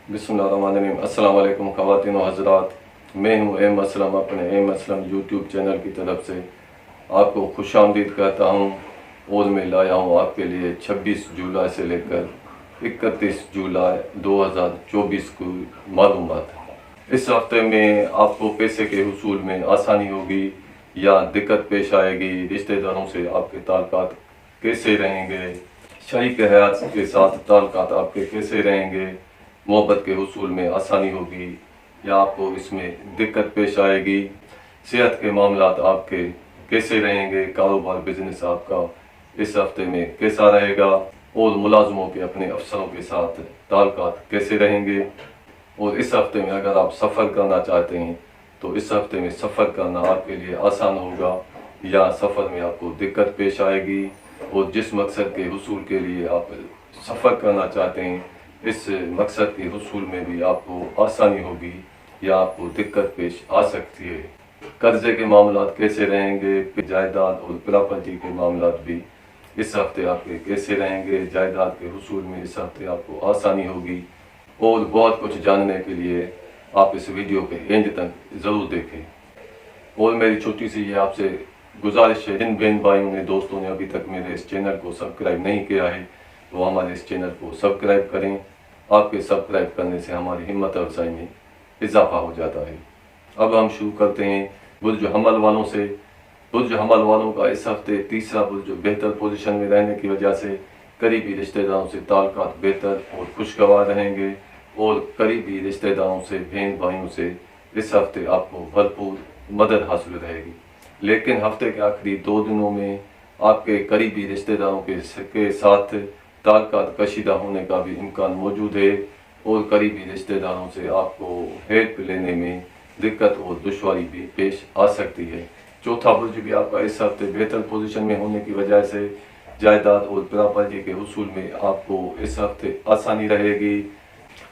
बिस्मिल्लाहिर्रहमानिर्रहीम। अस्सलाम वालेकुम ख़वातीन व हज़रात, मैं हूँ एम असलम, अपने एम असलम यूट्यूब चैनल की तरफ से आपको खुशामदीद कहता हूँ। और मैं लाया हूँ आपके लिए 26 जुलाई से लेकर 31 जुलाई 2024 की मालूमात। इस हफ्ते में आपको पैसे के हुसूल में आसानी होगी या दिक्कत पेश आएगी, रिश्तेदारों से आपके ताल्लुकात कैसे रहेंगे, शरीक हयात के साथ ताल्लुकात आपके कैसे रहेंगे, मोहब्बत के हुसूल में आसानी होगी या आपको इसमें दिक्कत पेश आएगी, सेहत के मामलात आपके कैसे रहेंगे, कारोबार बिजनेस आपका इस हफ्ते में कैसा रहेगा, और मुलाजमों के अपने अफसरों के साथ ताल्लुकात कैसे रहेंगे। और इस हफ्ते में अगर आप सफ़र करना चाहते हैं तो इस हफ्ते में सफ़र करना आपके लिए आसान होगा या सफ़र में आपको दिक्कत पेश आएगी। और जिस मकसद के हुसूल के लिए आप सफ़र करना चाहते हैं, इस मकसद के हुसूल में भी आपको आसानी होगी या आपको दिक्कत पेश आ सकती है। कर्ज़े के मामलात कैसे रहेंगे, जायदाद और प्रॉपर्टी के मामलात भी इस हफ्ते आपके कैसे रहेंगे, जायदाद के हुसूल में इस हफ्ते आपको आसानी होगी। और बहुत कुछ जानने के लिए आप इस वीडियो के एंड तक ज़रूर देखें। और मेरी छोटी सी ये आपसे गुजारिश है, जिन बहन भाइयों ने, दोस्तों ने अभी तक मेरे इस चैनल को सब्सक्राइब नहीं किया है वो हमारे इस चैनल को सब्सक्राइब करें। आपके सब्सक्राइब करने से हमारी हिम्मत अफजाई में इजाफा हो जाता है। अब हम शुरू करते हैं बुर्ज हमल वालों से। बुर्ज हमल वालों का इस हफ्ते तीसरा बुर्ज बेहतर पोजीशन में रहने की वजह से करीबी रिश्तेदारों से ताल्लुकात बेहतर और खुशगवार रहेंगे। और करीबी रिश्तेदारों से, बहन भाइयों से इस हफ्ते आपको भरपूर मदद हासिल रहेगी। लेकिन हफ्ते के आखिरी 2 दिनों में आपके करीबी रिश्तेदारों के साथ ताल्लुकात कशीदा होने का भी इम्कान मौजूद है। और करीबी रिश्तेदारों से आपको हेल्प लेने में दिक्कत और दुश्वारी भी पेश आ सकती है। चौथा बुर्ज भी आपका इस हफ्ते बेहतर पोजीशन में होने की वजह से जायदाद और प्रॉपर्टी के हुसूल में आपको इस हफ्ते आसानी रहेगी।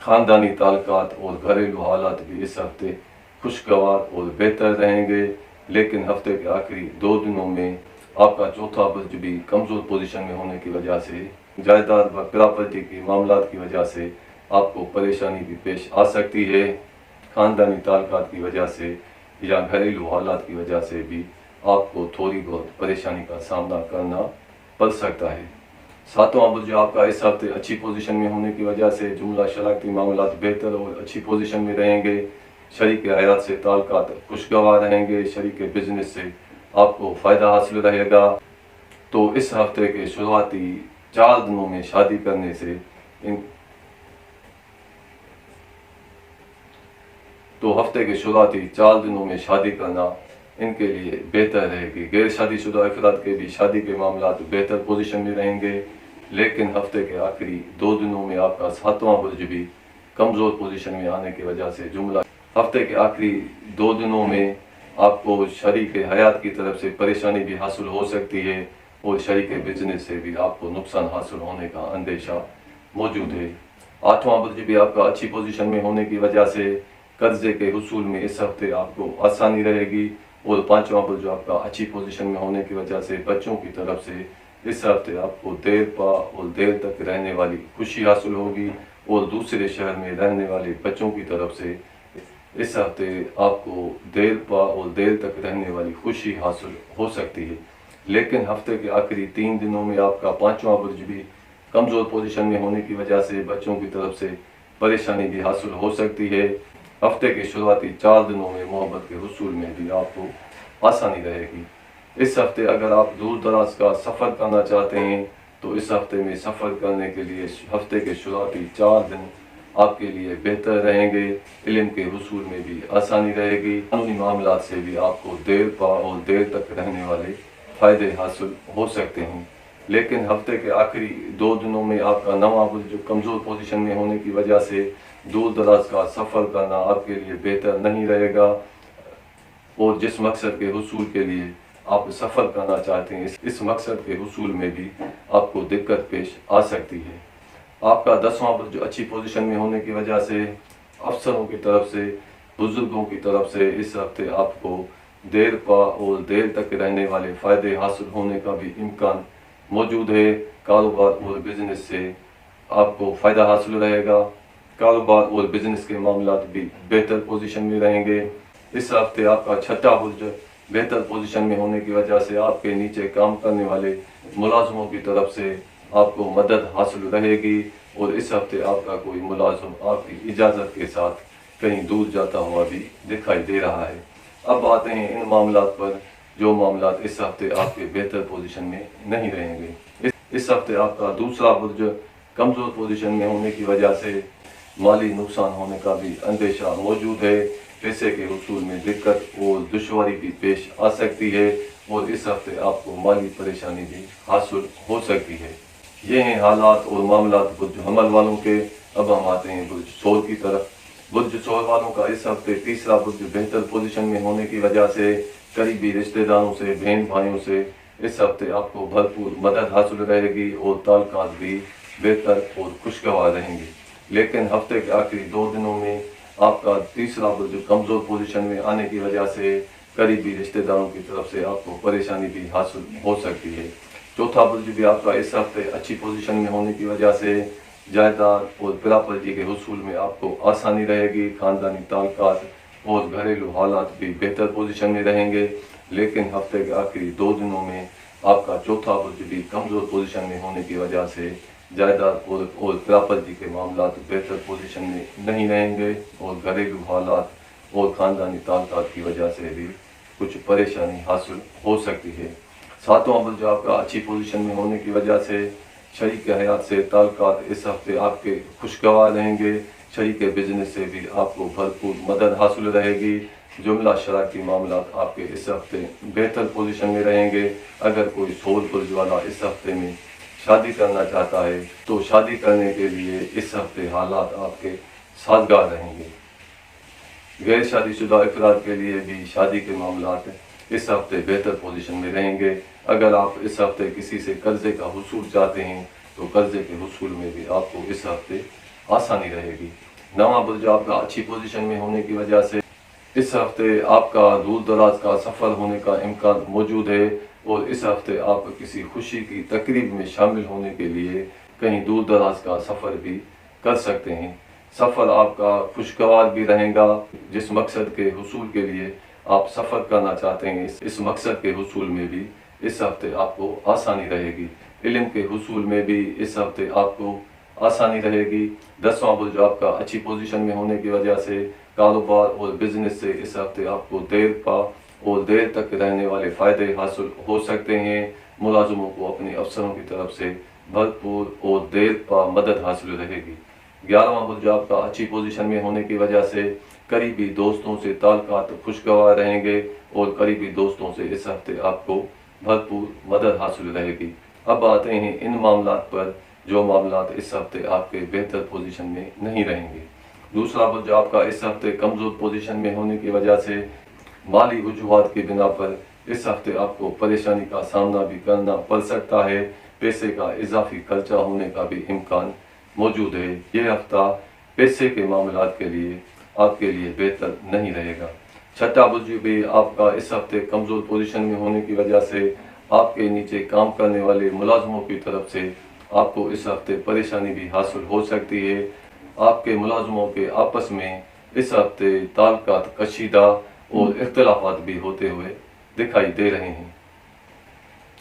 ख़ानदानी ताल्लुकात और घरेलू हालात भी इस हफ्ते खुशगवार और बेहतर रहेंगे। लेकिन हफ्ते के आखिरी 2 दिनों में आपका चौथा बुर्ज भी कमज़ोर पोजीशन में होने की वजह से जायदाद व प्रॉपर्टी के मामलात की वजह से आपको परेशानी भी पेश आ सकती है। ख़ानदानी ताल्लुकात की वजह से या घरेलू हालात की वजह से भी आपको थोड़ी बहुत परेशानी का सामना करना पड़ सकता है। सातवां बुर्ज आपका इस हफ्ते अच्छी पोजीशन में होने की वजह से जुमला शराकती मामलात बेहतर और अच्छी पोजीशन में रहेंगे। शरीक हयात से ताल्लुकात खुशगवार रहेंगे। शरीक बिजनेस से आपको फ़ायदा हासिल रहेगा। तो इस हफ्ते के शुरुआती 4 दिनों में शादी करने से हफ्ते के शुरुआती 4 दिनों में शादी करना इनके लिए बेहतर रहेगी। गैर शादीशुदा अफराद के भी शादी के मामलात बेहतर पोजीशन में रहेंगे। लेकिन हफ्ते के आखिरी 2 दिनों में आपका 7वां बुर्ज भी कमज़ोर पोजीशन में आने की वजह से जुमला हफ्ते के आखिरी 2 दिनों में आपको शरीक हयात की तरफ से परेशानी भी हासिल हो सकती है। और शरीक बिजनेस से भी आपको नुकसान हासिल होने का अंदेशा मौजूद है। 8वां बुर्ज भी आपका अच्छी पोजीशन में होने की वजह से कर्जे के हुसूल में इस हफ्ते आपको आसानी रहेगी। और 5वां बुर्ज आपका अच्छी पोजीशन में होने की वजह से बच्चों की तरफ से इस हफ्ते आपको देर पा और देर तक रहने वाली खुशी हासिल होगी। और दूसरे शहर में रहने वाले बच्चों की तरफ से इस हफ्ते आपको देर पा और देर तक रहने वाली खुशी हासिल हो सकती है। लेकिन हफ्ते के आखिरी 3 दिनों में आपका 5वां बुर्ज भी कमज़ोर पोजीशन में होने की वजह से बच्चों की तरफ से परेशानी भी हासिल हो सकती है। हफ्ते के शुरुआती 4 दिनों में मोहब्बत के हुसूल में भी आपको आसानी रहेगी। इस हफ्ते अगर आप दूर दराज का सफ़र करना चाहते हैं तो इस हफ्ते में सफ़र करने के लिए हफ्ते के शुरुआती 4 दिन आपके लिए बेहतर रहेंगे। इल्म के हुसूल में भी आसानी रहेगी। कानूनी मामलात से भी आपको देर पा और देर तक रहने वाले फ़ायदे हासिल हो सकते हैं। लेकिन हफ्ते के आखिरी 2 दिनों में आपका 9वां बुर्ज कमज़ोर पोजीशन में होने की वजह से दूर दराज का सफ़र करना आपके लिए बेहतर नहीं रहेगा। और जिस मकसद के हुसूल के लिए आप सफ़र करना चाहते हैं, इस मकसद के हुसूल में भी आपको दिक्कत पेश आ सकती है। आपका 10वां बुर्ज अच्छी पोजीशन में होने की वजह से अफसरों की तरफ से, बुजुर्गों की तरफ से इस हफ्ते आपको देर पा और देर तक रहने वाले फ़ायदे हासिल होने का भी इम्कान मौजूद है। कारोबार और बिजनेस से आपको फ़ायदा हासिल रहेगा। कारोबार और बिजनेस के मामलात भी बेहतर पोजीशन में रहेंगे। इस हफ्ते आपका छठा बुर्ज बेहतर पोजीशन में होने की वजह से आपके नीचे काम करने वाले मुलाजमों की तरफ से आपको मदद हासिल रहेगी और इस हफ्ते आपका कोई मुलाजिम आपकी इजाज़त के साथ कहीं दूर जाता हुआ भी दिखाई दे रहा है। अब आते हैं इन मामलात पर जो मामलात इस हफ्ते आपके बेहतर पोजीशन में नहीं रहेंगे। इस हफ्ते आपका दूसरा बुर्ज कमज़ोर पोजीशन में होने की वजह से माली नुकसान होने का भी अंदेशा मौजूद है। पैसे के हुसूल में दिक्कत और दुश्वारी भी पेश आ सकती है और इस हफ्ते आपको माली परेशानी भी हासिल हो सकती है। ये हैं हालात और मामलात बुर्ज हमल वालों के। अब हम आते हैं बुर्ज सौर की तरफ। बुर्ज सौर वालों का इस हफ्ते तीसरा बुर्ज बेहतर पोजीशन में होने की वजह से करीबी रिश्तेदारों से, बहन भाइयों से इस हफ्ते आपको भरपूर मदद हासिल रहेगी और ताल्लुकात भी बेहतर और खुशगवार रहेंगे। लेकिन हफ्ते के आखिरी 2 दिनों में आपका तीसरा बुर्ज कमज़ोर पोजीशन में आने की वजह से करीबी रिश्तेदारों की तरफ से आपको परेशानी भी हासिल हो सकती है। चौथा बुर्ज भी आपका इस हफ्ते अच्छी पोजीशन में होने की वजह से जायदाद और प्रॉपर्टी के हुसूल में आपको आसानी रहेगी। ख़ानदानी ताल्लुकात और घरेलू हालात भी बेहतर पोजीशन में रहेंगे। लेकिन हफ्ते के आखिरी 2 दिनों में आपका चौथा बुर्ज भी कमज़ोर पोजीशन में होने की वजह से जायदाद और प्रॉपर्टी के मामलात बेहतर पोजीशन में नहीं रहेंगे और घरेलू हालात और ख़ानदानी ताल्लुकात की वजह से भी कुछ परेशानी हासिल हो सकती है। सातवां बुर्ज आपका अच्छी पोजीशन में होने की वजह से शरीक हयात से ताल्लुकात इस हफ्ते आपके खुशगवार रहेंगे। शरीक बिजनेस से भी आपको भरपूर मदद हासिल रहेगी। जुमला शराकी मामलात आपके इस हफ्ते बेहतर पोजीशन में रहेंगे। अगर कोई सौर बुर्ज वाला इस हफ्ते में शादी करना चाहता है तो शादी करने के लिए इस हफ्ते हालात आपके साजगार रहेंगे। गैर शादीशुदा अफराद के लिए भी शादी के मामलात इस हफ्ते बेहतर पोजीशन में रहेंगे। अगर आप इस हफ्ते किसी से कर्जे का हुसूल चाहते हैं तो कर्जे के हुसूल में भी आपको इस हफ्ते आसानी रहेगी। नवां बुर्ज आपका अच्छी पोजीशन में होने की वजह से इस हफ्ते आपका दूर दराज का सफ़र होने का इम्कान मौजूद है और इस हफ्ते आप किसी खुशी की तकरीब में शामिल होने के लिए कहीं दूर दराज का सफ़र भी कर सकते हैं। सफ़र आपका खुशगवार भी रहेगा। जिस मकसद के हुसूल के लिए आप सफ़र करना चाहते हैं इस मकसद के हुसूल में भी इस हफ्ते आपको आसानी रहेगी। इल्म के हुसूल में भी इस हफ्ते आपको आसानी रहेगी। 10वां बुर्ज आपका अच्छी पोजीशन में होने की वजह से कारोबार और बिजनेस से इस हफ्ते आपको देर पा और देर तक रहने वाले फ़ायदे हासिल हो सकते हैं। मुलाजमों को अपने अफसरों की तरफ से भरपूर और देर पा मदद हासिल रहेगी। 11वां बुर्ज आपका अच्छी पोजीशन में होने की वजह से करीबी दोस्तों से ताल्लुकात खुशगवार रहेंगे और करीबी दोस्तों से इस हफ्ते आपको भरपूर मदद हासिल रहेगी। अब आते हैं इन मामलात पर जो मामलात इस हफ्ते आपके बेहतर पोजीशन में नहीं रहेंगे। दूसरा बुर्ज आपका इस हफ्ते कमज़ोर पोजीशन में होने की वजह से माली वजूहात की बिना पर इस हफ्ते आपको परेशानी का सामना भी करना पड़ सकता है। पैसे का इजाफी खर्चा होने का भी इम्कान मौजूद है। ये हफ्ता पैसे के मामलात के लिए आपके लिए बेहतर नहीं रहेगा। छठा बुर्ज भी आपका इस हफ्ते कमज़ोर पोजीशन में होने की वजह से आपके नीचे काम करने वाले मुलाजमों की तरफ से आपको इस हफ्ते परेशानी भी हासिल हो सकती है। आपके मुलाजमों के आपस में इस हफ्ते ताल्लुकात कशीदा और इख्तिलाफात भी होते हुए दिखाई दे रहे हैं।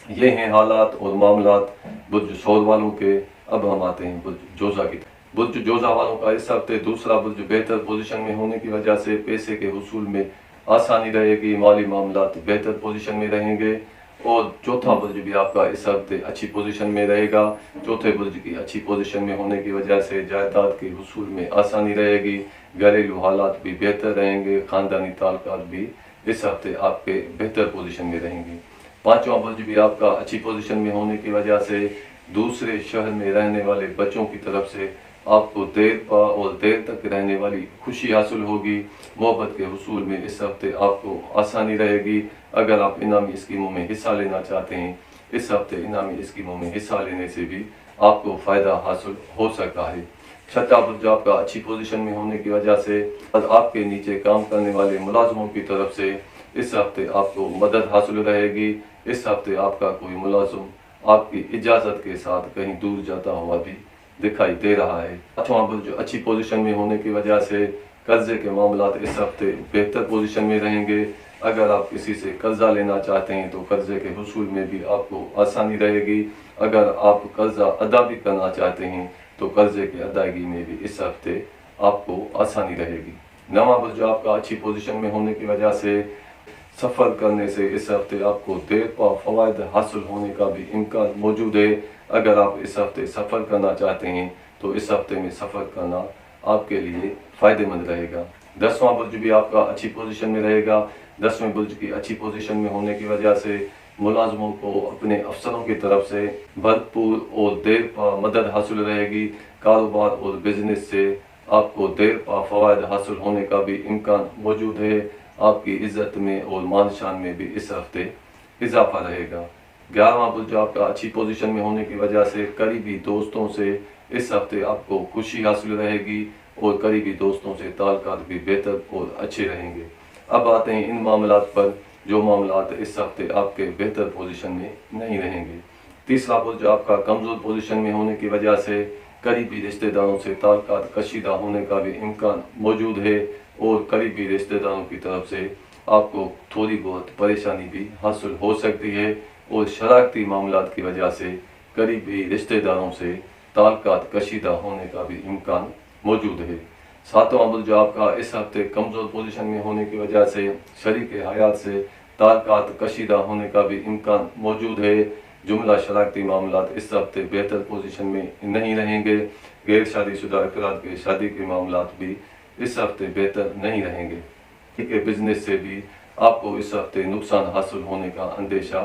ये हैं हालात और मामलात बुर्ज सौर वालों के। अब हम आते हैं बुर्ज जोजा की। बुर्ज जोजा वालों का इस हफ्ते दूसरा बुर्ज बेहतर पोजीशन में होने की वजह से पैसे के हुसूल में आसानी रहेगी। माली मामलात बेहतर पोजीशन में रहेंगे और चौथा बुर्ज भी आपका इस हफ्ते अच्छी पोजीशन में रहेगा। चौथे बुर्ज की अच्छी पोजीशन में होने की वजह से जायदाद के हुसूल में आसानी रहेगी। घरेलू हालात भी बेहतर रहेंगे। ख़ानदानी ताल्लुकात भी इस हफ्ते आपके बेहतर पोजीशन में रहेंगे। पाँचवां बुर्ज भी आपका अच्छी पोजीशन में होने की वजह से दूसरे शहर में रहने वाले बच्चों की तरफ से आपको देर पा और देर तक रहने वाली खुशी हासिल होगी। मोहब्बत के हुसूल में इस हफ्ते आपको आसानी रहेगी। अगर आप इनामी स्कीमों में हिस्सा लेना चाहते हैं इस हफ्ते इनामी स्कीमों में हिस्सा लेने से भी आपको फ़ायदा हासिल हो सकता है। छठा बुर्ज आपका अच्छी पोजीशन में होने की वजह से आपके नीचे काम करने वाले मुलाजमों की तरफ से इस हफ्ते आपको मदद हासिल रहेगी। इस हफ्ते आपका कोई मुलाजिम आपकी इजाज़त के साथ कहीं दूर जाता हुआ भी दिखाई दे रहा है। पांचवा बुर्ज अच्छी पोजीशन में होने की वजह से कर्जे के मामलात इस हफ्ते बेहतर पोजीशन में रहेंगे। अगर आप किसी से कर्जा लेना चाहते हैं तो कर्जे के हुसूल में भी आपको आसानी रहेगी। अगर आप कर्जा अदा भी करना चाहते हैं तो कर्जे की अदायगी में भी इस हफ्ते आपको आसानी रहेगी। नवा बुर्ज आपका अच्छी पोजीशन में होने की वजह से सफ़र करने से इस हफ्ते आपको देर पा फ़वाइद हासिल होने का भी इम्कान मौजूद है। अगर आप इस हफ्ते सफ़र करना चाहते हैं तो इस हफ्ते में सफ़र करना आपके लिए फ़ायदेमंद रहेगा। 10वां बुर्ज भी आपका अच्छी पोजीशन में रहेगा। 10वें बुर्ज की अच्छी पोजीशन में होने की वजह से मुलाजमों को अपने अफसरों की तरफ से भरपूर और देर पा मदद हासिल रहेगी। कारोबार और बिजनेस से आपको देर पा फ़वाइद हासिल होने का भी इम्कान मौजूद है। आपकी इज्जत में और मान शान में भी इस हफ्ते इजाफा रहेगा। 11वां बुर्ज आपका अच्छी पोजीशन में होने की वजह से करीबी दोस्तों से इस हफ्ते आपको खुशी हासिल रहेगी और करीबी दोस्तों से ताल्लुकात भी बेहतर और अच्छे रहेंगे। अब आते हैं इन मामलात पर जो मामलात इस हफ्ते आपके बेहतर पोजीशन में नहीं रहेंगे। तीसरा बुर्ज आपका कमज़ोर पोजीशन में होने की वजह से करीबी रिश्तेदारों से ताल्लुकात कशीदा होने का भी इम्कान मौजूद है और करीबी रिश्तेदारों की तरफ से आपको थोड़ी बहुत परेशानी भी हासिल हो सकती है और शरारती मामलात की वजह से करीबी रिश्तेदारों से ताल्लुकात कशीदा होने का भी इम्कान मौजूद है। 7वां बुर्ज आपका इस हफ्ते कमज़ोर पोजीशन में होने की वजह से शरीक हयात से ताल्लुकात कशीदा होने का भी इम्कान मौजूद है। जुमला शरारती मामलात इस हफ्ते बेहतर पोजीशन में नहीं रहेंगे। गैर शादीशुदा अफराद के शादी के मामलात भी इस हफ्ते बेहतर नहीं रहेंगे। के बिजनेस से भी आपको इस हफ्ते नुकसान हासिल होने का अंदेशा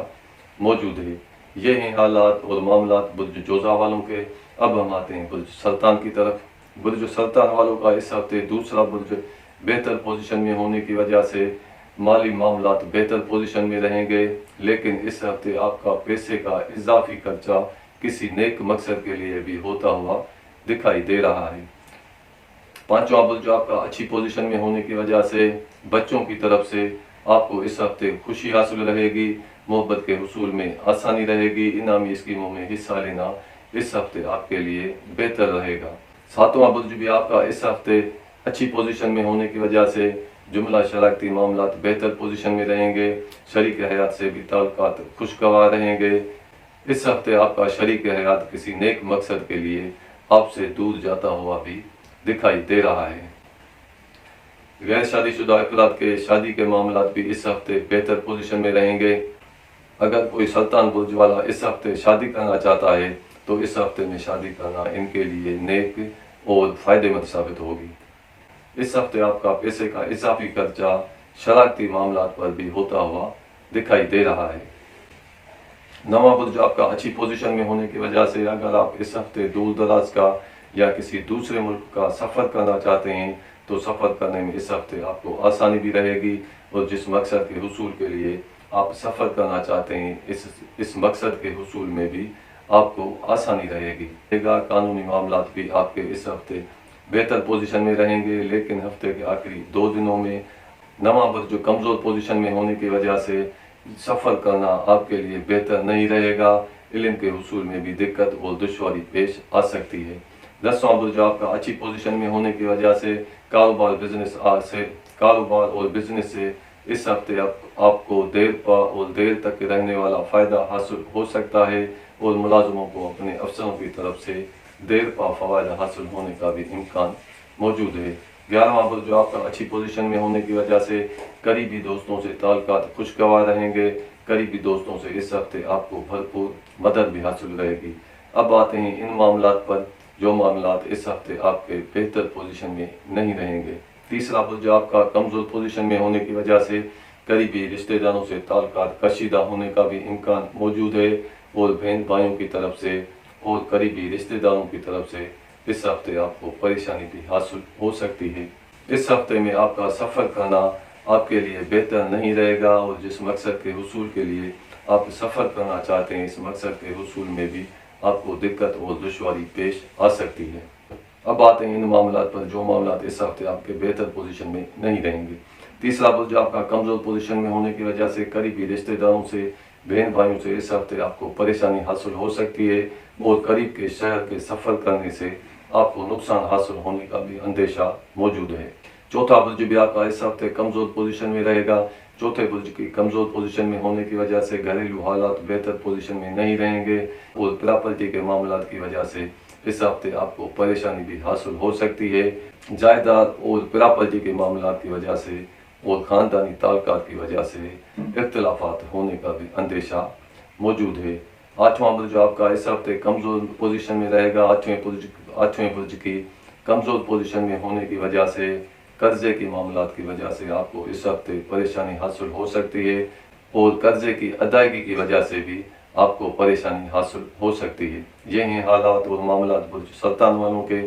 मौजूद है। ये हैं हालात और मामलात बुर्ज जोज़ा वालों के। अब हम आते हैं बुर्ज सुल्तान की तरफ। बुर्ज सुल्तान वालों का इस हफ्ते दूसरा बुर्ज बेहतर पोजीशन में होने की वजह से माली मामलात बेहतर पोजीशन में रहेंगे, लेकिन इस हफ्ते आपका पैसे का इजाफी खर्चा किसी नेक मकसद के लिए भी होता हुआ दिखाई दे रहा है। 5वां बुर्ज आपका अच्छी पोजीशन में होने की वजह से बच्चों की तरफ से आपको इस हफ्ते खुशी हासिल रहेगी, मोहब्बत के हुसूल में आसानी रहेगी। इनामी स्कीमों में हिस्सा लेना इस हफ्ते आपके लिए बेहतर रहेगा। 7वां बुर्ज भी आपका इस हफ्ते अच्छी पोजीशन में होने की वजह से जुमला शरारती मामलात बेहतर पोजीशन में रहेंगे। शरीक हयात से भी ताल्लुकात खुशगवार रहेंगे। इस हफ्ते आपका शरीक हयात किसी नेक मकसद के लिए आपसे दूर जाता हुआ भी दिखाई दे रहा है। गैर शादीशुदा अफराद के शादी के मामलात भी इस हफ्ते बेहतर पोजीशन में रहेंगे। अगर कोई सुल्तान बुर्ज वाला इस हफ्ते शादी करना चाहता है तो इस हफ्ते में शादी करना इनके लिए नेक और फ़ायदेमंद साबित होगी। इस हफ्ते आपका पैसे का इजाफी खर्चा शरारती मामलात पर भी होता हुआ दिखाई दे रहा है। 9वां बुर्ज आपका अच्छी पोजीशन में होने की वजह से अगर आप इस हफ्ते दूर दराज का या किसी दूसरे मुल्क का सफ़र करना चाहते हैं तो सफ़र करने में इस हफ्ते आपको आसानी भी रहेगी और जिस मकसद के हुसूल के लिए आप सफ़र करना चाहते हैं इस मकसद के हुसूल में भी आपको आसानी रहेगी। कानूनी मामलात भी आपके इस हफ्ते बेहतर पोजीशन में रहेंगे, लेकिन हफ्ते के आखिरी 2 दिनों में 9वां बुर्ज जो कमज़ोर पोजीशन में होने की वजह से सफ़र करना आपके लिए बेहतर नहीं रहेगा। इल्म के हुसूल में भी दिक्कत और दुश्वारी पेश आ सकती है। 10वां बुर्ज आपका अच्छी पोजीशन में होने की वजह से कारोबार और बिजनेस से इस हफ्ते आपको देर तक रहने वाला फ़ायदा हासिल हो सकता है और मुलाजमों को अपने अफसरों की तरफ से देर पा फ़वाइद हासिल होने का भी इम्कान मौजूद है। 11वां बुर्ज जो आपका अच्छी पोजीशन में होने की वजह से करीबी दोस्तों से ताल्लुकात खुशगवार रहेंगे। करीबी दोस्तों से इस हफ्ते आपको भरपूर मदद भी हासिल रहेगी। अब आते हैं इन मामलात पर जो मामलात इस हफ्ते आपके बेहतर पोजीशन में नहीं रहेंगे। तीसरा बुर्ज आपका कमज़ोर पोजीशन में होने की वजह से करीबी रिश्तेदारों से ताल्लुकात कशीदा होने का भी इम्कान मौजूद है और बहन भाइयों की तरफ से और करीबी रिश्तेदारों की तरफ से इस हफ्ते आपको परेशानी भी हासिल हो सकती है। इस हफ्ते में आपका सफ़र करना आपके लिए बेहतर नहीं रहेगा और जिस मकसद के हुसूल के लिए आप सफ़र करना चाहते हैं इस मकसद के हुसूल में भी आपको दिक्कत और दुश्वारी पेश आ सकती है। अब आते हैं इन मामलात पर जो मामलात इस हफ्ते आपके बेहतर पोजीशन में नहीं रहेंगे। तीसरा बुर्ज आपका कमज़ोर पोजीशन में होने की वजह से करीबी रिश्तेदारों से बहन भाइयों से इस हफ्ते आपको परेशानी हासिल हो सकती है और करीब के शहर के सफ़र करने से आपको नुकसान हासिल होने का भी अंदेशा मौजूद है। चौथा बुर्ज भी आपका इस हफ्ते कमज़ोर पोजीशन में रहेगा। चौथे बुर्ज की कमज़ोर पोजीशन में होने की वजह से घरेलू हालात बेहतर पोजीशन में नहीं रहेंगे और प्रॉपर्टी के मामलात की वजह से इस हफ्ते आपको परेशानी भी हासिल हो सकती है। जायदाद और प्रॉपर्टी के मामलात की वजह से और ख़ानदानी ताल्लुकात की वजह से इख्तिलाफात होने का भी अंदेशा मौजूद है। आठवां बुर्ज आपका इस हफ्ते कमज़ोर पोजीशन में रहेगा। आठवें बुर्ज की कमज़ोर पोजीशन में होने की वजह से कर्जे की मामलात की वजह से आपको इस हफ्ते परेशानी हासिल हो सकती है और कर्जे की अदायगी की वजह से भी आपको परेशानी हासिल हो सकती है। ये हैं हालात और मामलात बुर्ज सुल्तान वालों के।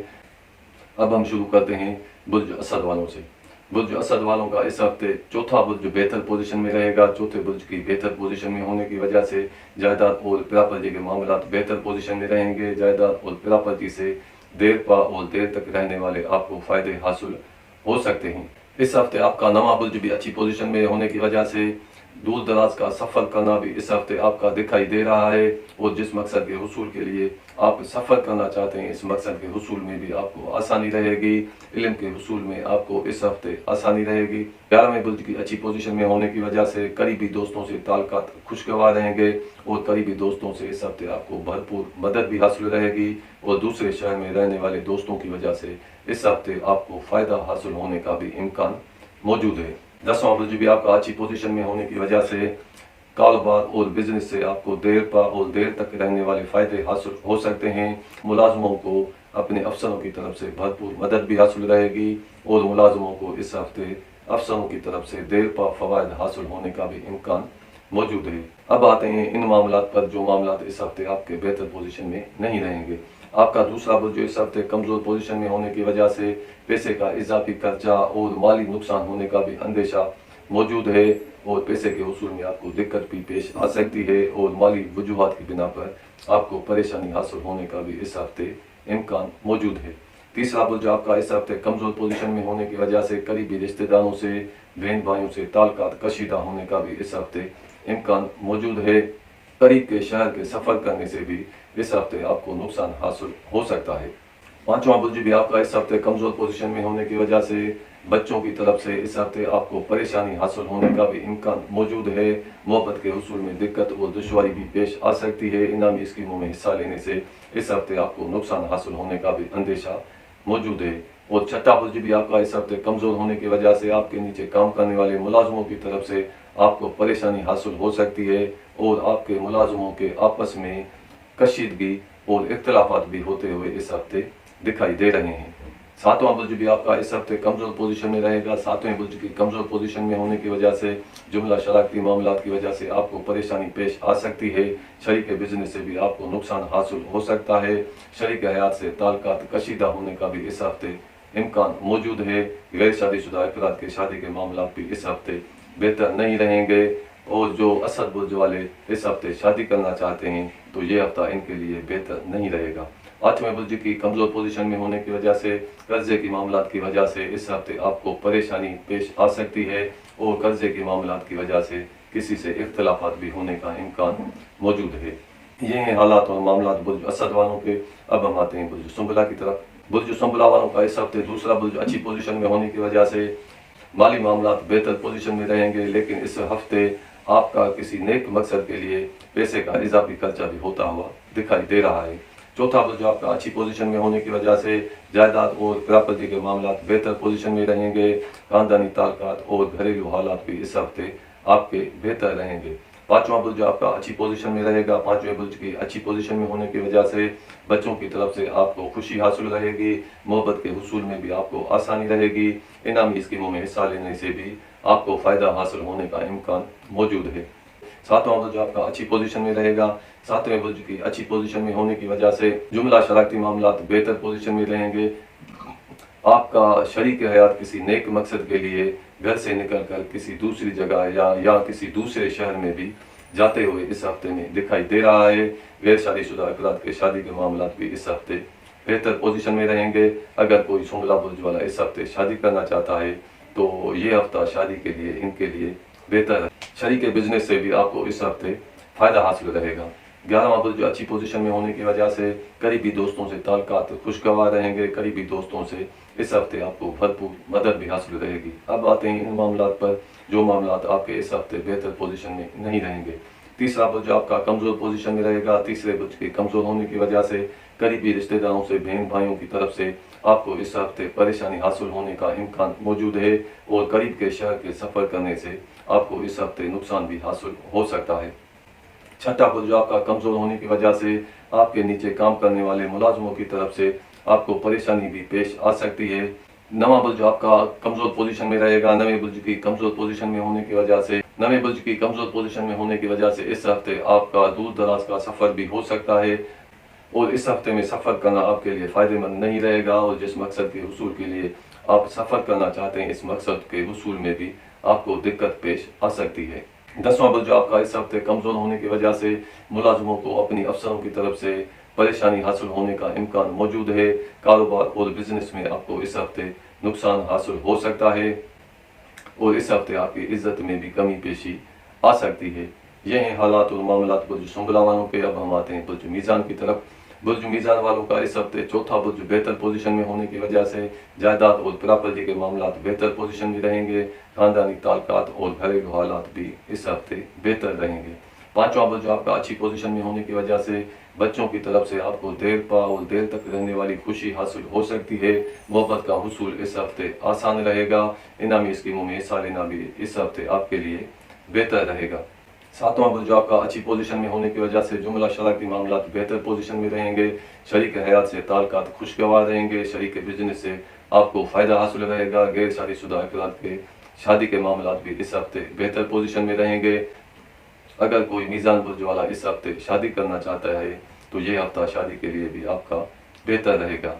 अब हम शुरू करते हैं बुर्ज असद वालों से। बुर्ज असद वालों का इस हफ्ते चौथा बुर्ज बेहतर पोजीशन में रहेगा। चौथे बुर्ज की बेहतर पोजीशन में होने की वजह से जायदाद और प्रॉपर्टी के मामलात बेहतर पोजीशन में रहेंगे। जायदाद और प्रॉपर्टी से देर पा और देर तक रहने वाले आपको फ़ायदे हासिल हो सकते हैं। इस हफ्ते आपका नवा बुर्ज भी अच्छी पोजीशन में होने की वजह से दूर दराज का सफ़र करना भी इस हफ्ते आपका दिखाई दे रहा है और जिस मकसद के हुसूल के लिए आप सफ़र करना चाहते हैं, इस मकसद के हुसूल में भी आपको आसानी रहेगी। इल्म के हुसूल में आपको इस हफ्ते आसानी रहेगी। 11वें बुर्ज की अच्छी पोजीशन में होने की वजह से करीबी दोस्तों से ताल्लुकात खुशगवार रहेंगे और करीबी दोस्तों से इस हफ्ते आपको भरपूर मदद भी हासिल रहेगी और दूसरे शहर में रहने वाले दोस्तों की वजह से इस हफ्ते आपको फ़ायदा हासिल होने का भी इम्कान मौजूद है। 10वां बुर्ज भी आपका अच्छी पोजीशन में होने की वजह से कारोबार और बिजनेस से आपको देर पा और देर तक रहने वाले फ़ायदे हासिल हो सकते हैं। मुलाजमों को अपने अफसरों की तरफ से भरपूर मदद भी हासिल रहेगी और मुलाजमों को इस हफ्ते अफसरों की तरफ से देर पा फ़वाइद हासिल होने का भी इम्कान मौजूद है। अब आते हैं इन मामलात पर जो मामलात इस हफ्ते आपके बेहतर पोजीशन में नहीं रहेंगे। आपका दूसरा बुर्ज इस हफ्ते कमज़ोर पोजीशन में होने की वजह से पैसे का इजाफी खर्चा और माली नुकसान होने का भी अंदेशा मौजूद है और पैसे के हुसूल में आपको दिक्कत भी पेश आ सकती है और माली वजूहात की बिना पर आपको परेशानी हासिल होने का भी इस हफ्ते इम्कान मौजूद है। तीसरा बुर्ज आपका इस हफ्ते कमज़ोर पोजीशन में होने की वजह से करीबी रिश्तेदारों से बहन भाइयों से ताल्लुकात कशीदा होने का भी इस हफ्ते इम्कान मौजूद है। करीब के शहर के सफ़र करने से भी इस हफ्ते आपको नुकसान हासिल हो सकता है। 5वां बुर्ज भी आपका इस हफ्ते कमज़ोर पोजीशन में होने की वजह से बच्चों की तरफ से इस हफ्ते आपको परेशानी हासिल होने का भी इम्कान मौजूद है। मोहब्बत के हुसूल में दिक्कत और दुश्वारी भी पेश आ सकती है। इनामी स्कीमों में हिस्सा लेने से इस हफ्ते आपको नुकसान हासिल होने का भी अंदेशा मौजूद है। और छठा बुर्ज भी आपका इस हफ्ते कमज़ोर होने की वजह से आपके नीचे काम करने वाले मुलाजमों की तरफ से आपको परेशानी हासिल हो सकती है और आपके मुलाजमों के आपस में कशीदगी और इख्तिलाफात भी होते हुए इस हफ्ते दिखाई दे रहे हैं। 7वां बुर्ज भी आपका इस हफ्ते कमज़ोर पोजीशन में रहेगा। 7वें बुर्ज की कमज़ोर पोजीशन में होने की वजह से जुमला शराकती मामलात की वजह से आपको परेशानी पेश आ सकती है। शरीक बिजनेस से भी आपको नुकसान हासिल हो सकता है। शरीक हयात से ताल्लुकात कशीदा होने का भी इस हफ्ते इम्कान मौजूद है। गैर शादीशुदा अफराद के शादी के मामलात भी इस हफ्ते बेहतर नहीं रहेंगे और जो असद बुर्ज वाले इस हफ्ते शादी करना चाहते हैं तो ये हफ्ता इनके लिए बेहतर नहीं रहेगा। 8वें बुर्ज की कमज़ोर पोजीशन में होने की वजह से कर्जे की मामलात की वजह से इस हफ्ते आपको परेशानी पेश आ सकती है और कर्जे के मामलात की वजह से किसी से इख्तिलाफात भी होने का इम्कान मौजूद है। ये हैं हालात और मामलात बुर्ज असद वालों के। अब हम आते हैं बुर्ज सुंबला की तरफ। बुर्ज सुंबला वालों का इस हफ्ते दूसरा बुर्ज अच्छी पोजीशन में होने की वजह से माली मामलात बेहतर पोजीशन में रहेंगे, लेकिन इस हफ्ते आपका किसी नेक मकसद के लिए पैसे का इजाफी खर्चा भी होता हुआ दिखाई दे रहा है। चौथा बुर्ज आपका अच्छी पोजीशन में होने की वजह से जायदाद और प्रॉपर्टी के मामलात बेहतर पोजीशन में रहेंगे। खानदानी ताल्लुकात और घरेलू हालात भी इस हफ्ते आपके बेहतर रहेंगे। 5वां बुर्ज आपका अच्छी पोजीशन में रहेगा। 5वें बुर्ज की अच्छी पोजीशन में होने की वजह से बच्चों की तरफ से आपको खुशी हासिल रहेगी। मोहब्बत के हुसूल में भी आपको आसानी रहेगी। इनामी स्कीमों में हिस्सा लेने से भी आपको फ़ायदा हासिल होने का इम्कान मौजूद है। 7वां बुर्ज आपका अच्छी पोजीशन में रहेगा। 7वें बुर्ज की अच्छी पोजीशन में होने की वजह से जुमला शराकती मामलात बेहतर पोजीशन में रहेंगे। आपका शरीक हयात किसी नेक मकसद के लिए घर से निकलकर किसी दूसरी जगह या किसी दूसरे शहर में भी जाते हुए इस हफ्ते में दिखाई दे रहा है। गैर शादीशुदा अफराद के शादी के मामलात भी इस हफ्ते बेहतर पोजीशन में रहेंगे। अगर कोई सुंबला बुर्ज वाला इस हफ्ते शादी करना चाहता है तो ये हफ्ता शादी के लिए इनके लिए बेहतर है। शरीक बिजनेस से भी आपको इस हफ्ते फ़ायदा हासिल रहेगा। 11वां बुर्ज अच्छी पोजीशन में होने की वजह से करीबी दोस्तों से ताल्लुकात खुशगवार रहेंगे। करीबी दोस्तों से इस हफ्ते आपको भरपूर मदद भी हासिल रहेगी। अब आते हैं इन मामलात पर जो मामलात आपके इस हफ्ते बेहतर पोजीशन में नहीं रहेंगे। तीसरा बुर्ज आपका कमज़ोर पोजीशन में रहेगा। तीसरे बुर्ज के कमज़ोर होने की वजह से करीबी रिश्तेदारों से, बहन भाइयों की तरफ से आपको इस हफ्ते परेशानी हासिल होने का इम्कान मौजूद है और करीब के शहर के सफ़र करने से आपको इस हफ्ते नुकसान भी हासिल हो सकता है। छठा बुर्ज आपका कमज़ोर होने की वजह से आपके नीचे काम करने वाले मुलाजमों की तरफ से आपको परेशानी भी पेश आ सकती है। नवा बुर्ज आपका कमज़ोर पोजीशन में रहेगा। नवे बुर्ज की कमज़ोर पोजीशन में होने की वजह से इस हफ्ते आपका दूर दराज का सफ़र भी हो सकता है और इस हफ्ते में सफ़र करना आपके लिए फ़ायदेमंद नहीं रहेगा और जिस मकसद के हुसूल के लिए आप सफ़र करना चाहते हैं, इस मकसद के हुसूल में भी आपको दिक्कत पेश आ सकती है। 10वां बुर्ज आपका इस हफ्ते कमज़ोर होने की वजह से मुलाजमों को अपनी अफसरों की तरफ से परेशानी हासिल होने का इम्कान मौजूद है। कारोबार और बिजनेस में आपको इस हफ्ते नुकसान हासिल हो सकता है और इस हफ्ते आपकी इज्जत में भी कमी पेशी आ सकती है। ये हैं हालात और मामलात बुर्ज सुंबला वालों के। अब हम आते हैं बुर्ज मीज़ान की तरफ। बुर्ज मीज़ान वालों का इस हफ्ते चौथा बुर्ज बेहतर पोजीशन में होने की वजह से जायदाद और प्रॉपर्टी के मामलात बेहतर पोजीशन में रहेंगे। खानदानी ताल्लुकात और घरेलू हालात भी इस हफ्ते बेहतर रहेंगे। पांचवां बुर्ज आपका अच्छी पोजीशन में होने की वजह से बच्चों की तरफ से आपको देर पा और देर तक रहने वाली खुशी हासिल हो सकती है। मोहब्बत का हुसूल इस हफ्ते आसान रहेगा। इनामी स्कीमों में हिस्सा लेना भी इस हफ्ते आपके लिए बेहतर रहेगा। सातवां बुर्ज आपका अच्छी पोजीशन में होने की वजह से जुमला शराकती मामलात बेहतर पोजीशन में रहेंगे। शरीक हयात से ताल्लुकात खुशगवार रहेंगे। शरीक बिजनेस से आपको फ़ायदा हासिल रहेगा। गैर शादीशुदा अफराद के शादी के मामलात भी इस हफ्ते बेहतर पोजीशन में रहेंगे। अगर कोई मीज़ान बुर्ज वाला इस हफ्ते शादी करना चाहता है तो ये हफ्ता शादी के लिए भी आपका बेहतर रहेगा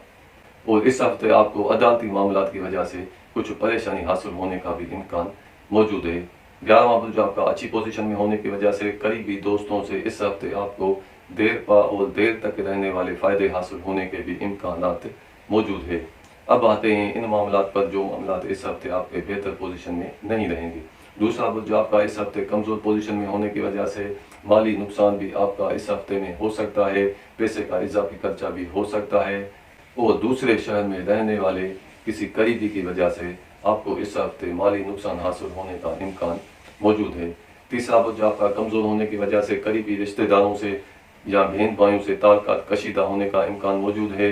और इस हफ्ते आपको अदालती मामलात की वजह से कुछ परेशानी हासिल होने का भी इम्कान मौजूद है। 11वां बुर्ज आपका अच्छी पोजीशन में होने की वजह से करीबी दोस्तों से इस हफ्ते आपको देर पा और देर तक रहने वाले फ़ायदे हासिल होने के भी इम्कानात मौजूद है। अब आते हैं इन मामलात पर जो मामलात इस हफ्ते आपके बेहतर पोजीशन में नहीं रहेंगे। दूसरा बुर्ज आपका इस हफ्ते कमज़ोर पोजीशन में होने की वजह से माली नुकसान भी आपका इस हफ्ते में हो सकता है। पैसे का इजाफी खर्चा भी हो सकता है और दूसरे शहर में रहने वाले किसी करीबी की वजह से आपको इस हफ्ते माली नुकसान हासिल होने का इम्कान मौजूद है। तीसरा बुर्ज आपका कमज़ोर होने की वजह से करीबी रिश्तेदारों से या बहन भाइयों से ताल्लुकात कशीदा होने का इम्कान मौजूद है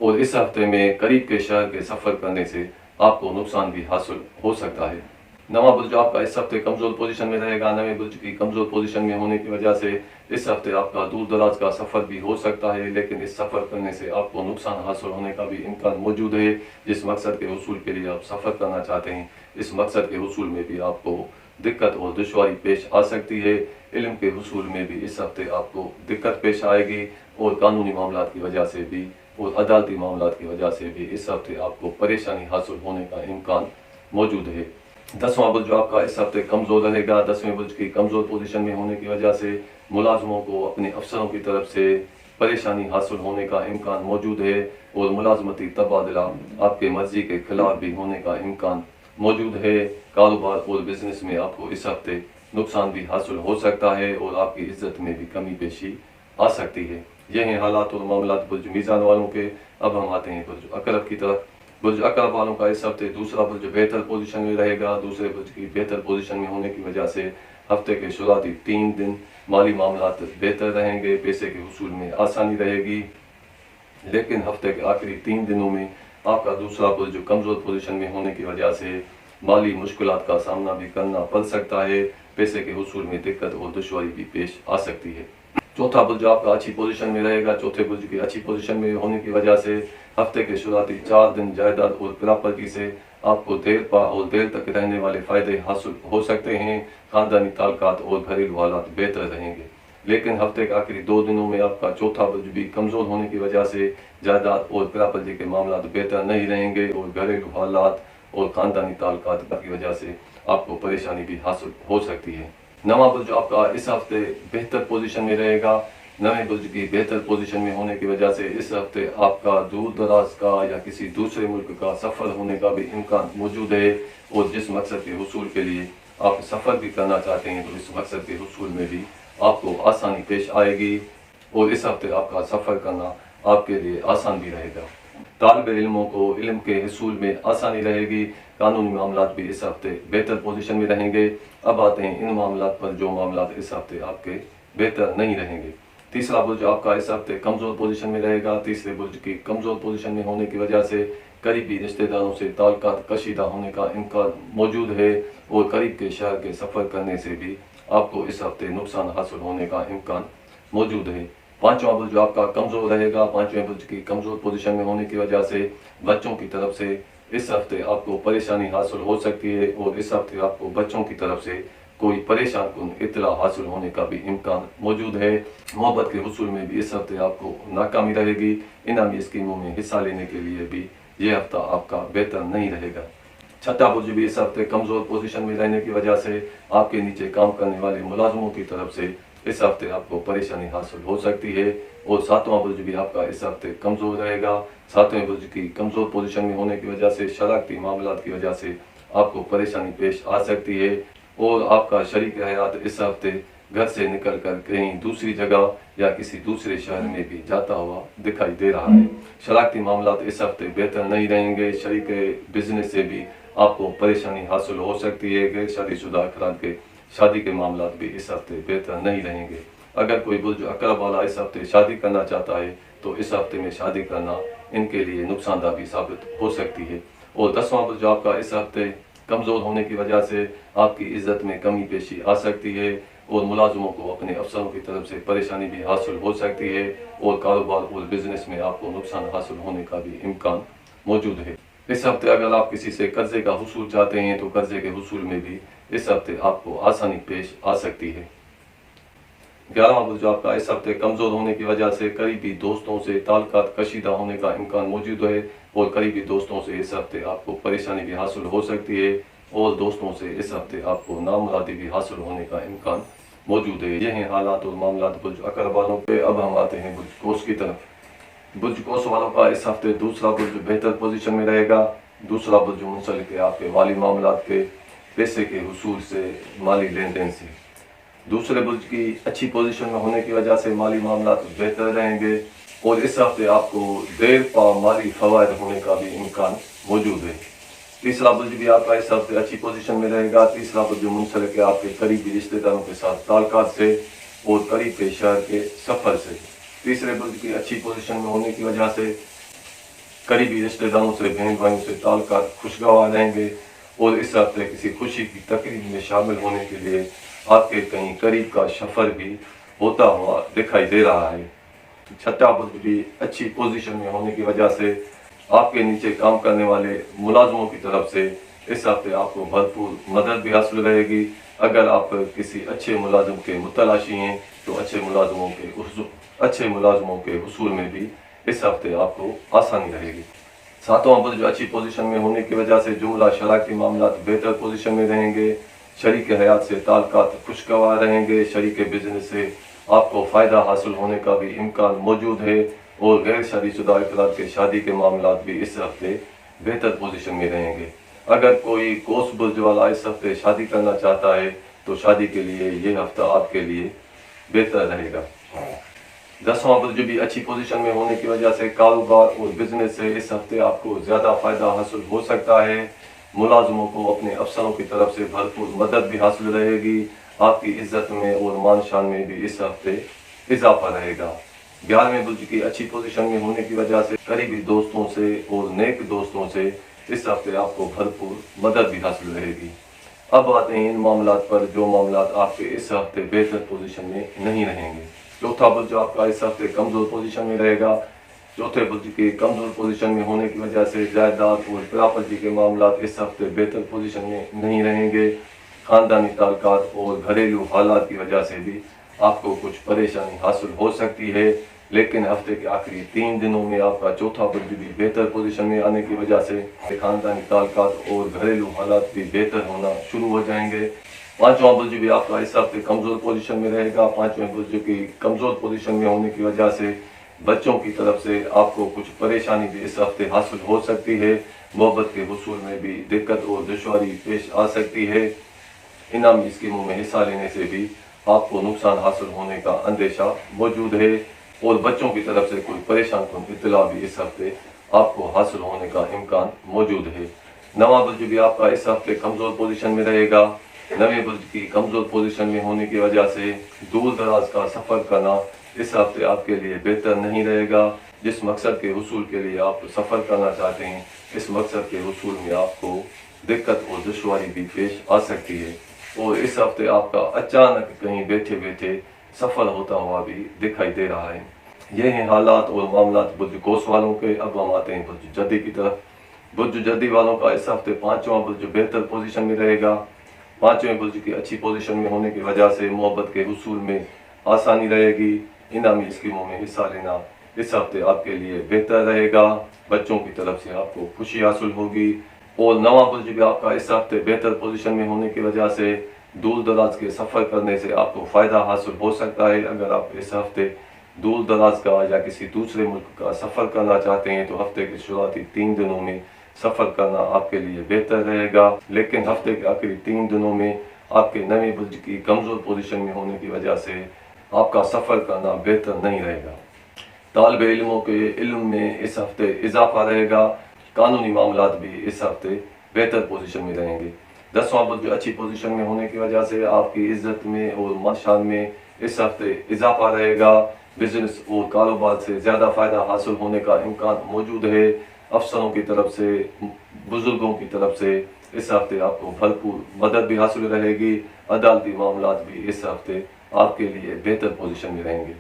और इस हफ्ते में करीब के शहर के सफ़र करने से आपको नुकसान भी हासिल हो सकता है। नवा बुर्ज आपका इस हफ्ते कमज़ोर पोजीशन में रहेगा। नवे बुर्ज की कमज़ोर पोजीशन में होने की वजह से इस हफ्ते आपका दूर दराज का सफ़र भी हो सकता है, लेकिन इस सफ़र करने से आपको नुकसान हासिल होने का भी इम्कान मौजूद है। जिस मकसद के हुसूल के लिए आप सफ़र करना चाहते हैं, इस मकसद के हुसूल में भी आपको दिक्कत और दुश्वारी पेश आ सकती है। इल्म के हुसूल में भी इस हफ्ते आपको दिक्कत पेश आएगी और कानूनी मामलात की वजह से भी और अदालती मामलात की वजह से भी इस हफ्ते आपको परेशानी हासिल होने का इम्कान मौजूद है। 10वां बुर्ज आपका इस हफ्ते कमज़ोर रहेगा। 10वें बुर्ज की कमज़ोर पोजीशन में होने की वजह से मुलाजमों को अपने अफसरों की तरफ से परेशानी हासिल होने का इम्कान मौजूद है और मुलाजमती तबादला आपके मर्जी के खिलाफ भी होने का इम्कान मौजूद है। कारोबार और बिजनेस में आपको इस हफ्ते नुकसान भी हासिल हो सकता है और आपकी इज्जत में भी कमी पेशी आ सकती है। यह हैं हालात और मामलात बुर्ज मीज़ान वालों के। अब हम आते हैं बुर्ज अकरब की तरफ। बुर्ज अकरब वालों का इस हफ्ते दूसरा बुर्ज बेहतर पोजीशन में रहेगा। दूसरे बुर्ज की बेहतर पोजीशन में होने की वजह से हफ्ते के शुरुआती 3 दिन माली मामलात बेहतर रहेंगे। पैसे के हुसूल में आसानी रहेगी, लेकिन हफ्ते के आखिरी 3 दिनों में आपका दूसरा बुर्ज कमज़ोर पोजीशन में होने की वजह से माली मुश्किलात का सामना भी करना पड़ सकता है। पैसे के हुसूल में दिक्कत और दुश्वारी भी पेश आ सकती है। चौथा बुर्ज आपका अच्छी पोजीशन में रहेगा। चौथे बुर्ज की अच्छी पोजीशन में होने की वजह से हफ्ते के शुरुआती 4 दिन जायदाद और प्रॉपर्टी से आपको देर पा और देर तक रहने वाले फ़ायदे हासिल हो सकते हैं। खानदानी ताल्लुकात और घरेलू हालात बेहतर रहेंगे, लेकिन हफ्ते के आखिरी 2 दिनों में आपका चौथा बुर्ज भी कमज़ोर होने की वजह से जायदाद और प्रॉपर्टी के मामला बेहतर नहीं रहेंगे और घरेलू हालात और ख़ानदानी ताल्लुकात की वजह से आपको परेशानी भी हासिल हो सकती है। नवा बुर्ज आपका इस हफ्ते बेहतर पोजीशन में रहेगा। नवे बुर्ज की बेहतर पोजीशन में होने की वजह से इस हफ्ते आपका दूर दराज का या किसी दूसरे मुल्क का सफ़र होने का भी इम्कान मौजूद है और जिस मकसद के हुसूल के लिए आप सफ़र भी करना चाहते हैं तो इस मकसद के हुसूल में भी آپ کو آسانی پیش آئے گی اور اس ہفتے آپ کا سفر کرنا آپ کے لیے آسان بھی رہے گا۔ طالب علموں کو علم کے حصول میں آسانی رہے گی۔ قانونی معاملات بھی اس ہفتے بہتر پوزیشن میں رہیں گے۔ اب آتے ہیں ان معاملات پر جو معاملات اس ہفتے آپ کے بہتر نہیں رہیں گے۔ تیسرا برج آپ کا اس ہفتے کمزور پوزیشن میں رہے گا۔ تیسرے برج کی کمزور پوزیشن میں ہونے کی وجہ سے قریبی رشتہ داروں سے تعلقات کشیدہ ہونے کا امکان موجود ہے اور قریب کے شہر کے سفر کرنے سے بھی آپ کو اس ہفتے نقصان حاصل ہونے کا امکان موجود ہے۔ پانچواں برج آپ کا کمزور رہے گا۔ پانچویں برج کی کمزور پوزیشن میں ہونے کی وجہ سے بچوں کی طرف سے اس ہفتے آپ کو پریشانی حاصل ہو سکتی ہے اور اس ہفتے آپ کو بچوں کی طرف سے کوئی پریشان کن اطلاع حاصل ہونے کا بھی امکان موجود ہے۔ محبت کے حصول میں بھی اس ہفتے آپ کو ناکامی رہے گی۔ انعامی اسکیموں میں حصہ لینے کے لیے بھی یہ ہفتہ آپ کا بہتر نہیں رہے گا۔ چھٹا برج بھی اس ہفتے کمزور پوزیشن میں رہنے کی وجہ سے آپ کے نیچے کام کرنے والے ملازموں کی طرف سے اس ہفتے آپ کو پریشانی حاصل ہو سکتی ہے اور ساتواں برج بھی آپ کا اس ہفتے کمزور رہے گا۔ ساتویں برج کی کمزور پوزیشن میں ہونے کی وجہ سے شراکتی معاملات کی وجہ سے آپ کو پریشانی پیش آ سکتی ہے اور آپ کا شریک حیات اس ہفتے گھر سے نکل کر کہیں دوسری جگہ یا کسی دوسرے شہر میں بھی جاتا ہوا دکھائی دے رہا ہے۔ شراکتی معاملات اس ہفتے بہتر نہیں رہیں گے۔ شریک بزنس سے بھی آپ کو پریشانی حاصل ہو سکتی ہے۔ غیر شادی شدہ افراد کے شادی کے معاملات بھی اس ہفتے بہتر نہیں رہیں گے۔ اگر کوئی برج عقرب والا اس ہفتے شادی کرنا چاہتا ہے تو اس ہفتے میں شادی کرنا ان کے لیے نقصان دہ بھی ثابت ہو سکتی ہے۔ اور 10واں برج آپ کا اس ہفتے کمزور ہونے کی وجہ سے آپ کی عزت میں کمی پیشی آ سکتی ہے اور ملازموں کو اپنے افسروں کی طرف سے پریشانی بھی حاصل ہو سکتی ہے اور کاروبار اور بزنس میں آپ کو نقصان حاصل ہونے کا بھی امکان موجود ہے۔ اس ہفتے اگر آپ کسی سے قرضے کا حصول چاہتے ہیں تو قرضے کے حصول میں بھی اس ہفتے آپ کو آسانی پیش آ سکتی ہے۔ 11واں برج آپ کا اس ہفتے کمزور ہونے کی وجہ سے قریبی دوستوں سے تعلقات کشیدہ ہونے کا امکان موجود ہے اور قریبی دوستوں سے اس ہفتے آپ کو پریشانی بھی حاصل ہو سکتی ہے اور دوستوں سے اس ہفتے آپ کو نامرادی بھی حاصل ہونے کا امکان موجود ہے۔ یہ ہیں حالات اور معاملات برج عقرب والوں کے۔ اب ہم آتے ہیں برج قوس کی طرف۔ برج قوس والوں کا اس ہفتے دوسرا برج بہتر پوزیشن میں رہے گا۔ دوسرا برج منسلک ہے آپ کے مالی معاملات کے، پیسے کے حصول سے، مالی لین دین سے۔ دوسرے برج کی اچھی پوزیشن میں ہونے کی وجہ سے مالی معاملات بہتر رہیں گے اور اس ہفتے آپ کو دیر پا مالی فوائد ہونے کا بھی امکان موجود ہے۔ تیسرا برج بھی آپ کا اس ہفتے اچھی پوزیشن میں رہے گا۔ تیسرا برج منسلک ہے آپ کے قریبی رشتہ داروں کے ساتھ تعلقات سے اور قریب کے شہر کے سفر سے۔ تیسرے برج کی اچھی پوزیشن میں ہونے کی وجہ سے قریبی رشتہ داروں سے، بہن بھائیوں سے تعلقات خوشگوار رہیں گے اور اس ہفتے کسی خوشی کی تقریب میں شامل ہونے کے لیے آپ کے کہیں قریب کا سفر بھی ہوتا ہوا دکھائی دے رہا ہے۔ چھٹا برج بھی اچھی پوزیشن میں ہونے کی وجہ سے آپ کے نیچے کام کرنے والے ملازموں کی طرف سے اس ہفتے آپ کو بھرپور مدد بھی حاصل رہے گی۔ اگر آپ کسی اچھے ملازم کے متلاشی ہیں تو اچھے ملازموں کے حصول میں بھی اس ہفتے آپ کو آسانی رہے گی۔ ساتواں برج اچھی پوزیشن میں ہونے کی وجہ سے جملہ شراکتی معاملات بہتر پوزیشن میں رہیں گے۔ شریک حیات سے تعلقات خوشگوار رہیں گے۔ شریک بزنس سے آپ کو فائدہ حاصل ہونے کا بھی امکان موجود ہے اور غیر شادی شدہ افراد کے شادی کے معاملات بھی اس ہفتے بہتر پوزیشن میں رہیں گے۔ اگر کوئی قوس برج والا اس ہفتے شادی کرنا چاہتا ہے تو شادی کے لیے یہ ہفتہ آپ کے لیے بہتر رہے گا۔ 10واں برج بھی اچھی پوزیشن میں ہونے کی وجہ سے کاروبار اور بزنس سے اس ہفتے آپ کو زیادہ فائدہ حاصل ہو سکتا ہے۔ ملازموں کو اپنے افسروں کی طرف سے بھرپور مدد بھی حاصل رہے گی۔ آپ کی عزت میں اور مان شان میں بھی اس ہفتے اضافہ رہے گا۔ 11ویں برج کی اچھی پوزیشن میں ہونے کی وجہ سے قریبی دوستوں سے اور نیک دوستوں سے اس ہفتے آپ کو بھرپور مدد بھی حاصل رہے گی۔ اب آتے ہیں ان معاملات پر جو معاملات آپ کے اس ہفتے بہتر پوزیشن میں نہیں رہیں گے۔ چوتھا برج آپ کا اس ہفتے کمزور پوزیشن میں رہے گا۔ چوتھے برج کے کمزور پوزیشن میں ہونے کی وجہ سے جائیداد اور پراپرٹی کے معاملات اس ہفتے بہتر پوزیشن میں نہیں رہیں گے۔ خاندانی تعلقات اور گھریلو حالات کی وجہ سے بھی آپ کو کچھ پریشانی حاصل ہو سکتی ہے، لیکن ہفتے کے آخری 3 دنوں میں آپ کا چوتھا برج بھی بہتر پوزیشن میں آنے کی وجہ سے خاندانی تعلقات اور گھریلو حالات بھی بہتر ہونا شروع ہو جائیں گے۔ 5واں برج بھی آپ کا اس ہفتے کمزور پوزیشن میں رہے گا۔ 5ویں برج کی کمزور پوزیشن میں ہونے کی وجہ سے بچوں کی طرف سے آپ کو کچھ پریشانی بھی اس ہفتے حاصل ہو سکتی ہے۔ محبت کے حصول میں بھی دقت اور دشواری پیش آ سکتی ہے۔ انعامی اسکیموں میں حصہ لینے سے بھی آپ کو نقصان حاصل ہونے کا اندیشہ موجود ہے اور بچوں کی طرف سے کوئی پریشان کن اطلاع بھی اس ہفتے آپ کو حاصل ہونے کا امکان موجود ہے۔ نواں برج بھی آپ کا اس ہفتے کمزور پوزیشن میں رہے گا۔ نویں برج کی کمزور پوزیشن میں ہونے کی وجہ سے دور دراز کا سفر کرنا اس ہفتے آپ کے لیے بہتر نہیں رہے گا۔ جس مقصد کے حصول کے لیے آپ سفر کرنا چاہتے ہیں، اس مقصد کے حصول میں آپ کو دقت اور دشواری بھی پیش آ سکتی ہے، اور اس ہفتے آپ کا اچانک کہیں بیٹھے بیٹھے سفر ہوتا ہوا بھی دکھائی دے رہا ہے۔ یہ ہیں حالات اور معاملات برج قوس والوں کے۔ اب ہم آتے ہیں برج جدی کی طرف۔ برج جدی والوں کا اس ہفتے پانچواں برج بہتر پوزیشن میں رہے گا۔ پانچویں برج کی اچھی پوزیشن میں ہونے کی وجہ سے محبت کے حصول میں آسانی رہے گی۔ انعامی اسکیموں میں حصہ لینا اس ہفتے آپ کے لیے بہتر رہے گا۔ بچوں کی طرف سے آپ کو خوشی حاصل ہوگی، اور نواں برج بھی آپ کا اس ہفتے بہتر پوزیشن میں ہونے کی وجہ سے دور دراز کے سفر کرنے سے آپ کو فائدہ حاصل ہو سکتا ہے۔ اگر آپ اس ہفتے دور دراز کا یا کسی دوسرے ملک کا سفر کرنا چاہتے ہیں تو ہفتے کے شروعاتی 3 دنوں میں سفر کرنا آپ کے لیے بہتر رہے گا، لیکن ہفتے کے آخری 3 دنوں میں آپ کے نویں برج کی کمزور پوزیشن میں ہونے کی وجہ سے آپ کا سفر کرنا بہتر نہیں رہے گا۔ طالب علموں کے علم میں اس ہفتے اضافہ رہے گا۔ قانونی معاملات بھی اس ہفتے بہتر پوزیشن میں رہیں گے۔ 10واں برج اچھی پوزیشن میں ہونے کی وجہ سے آپ کی عزت میں اور شان میں اس ہفتے اضافہ رہے گا۔ بزنس اور کاروبار سے زیادہ فائدہ حاصل ہونے کا امکان موجود ہے۔ افسروں کی طرف سے، بزرگوں کی طرف سے اس ہفتے آپ کو بھرپور مدد بھی حاصل رہے گی۔ عدالتی معاملات بھی اس ہفتے آپ کے لیے بہتر پوزیشن میں رہیں گے۔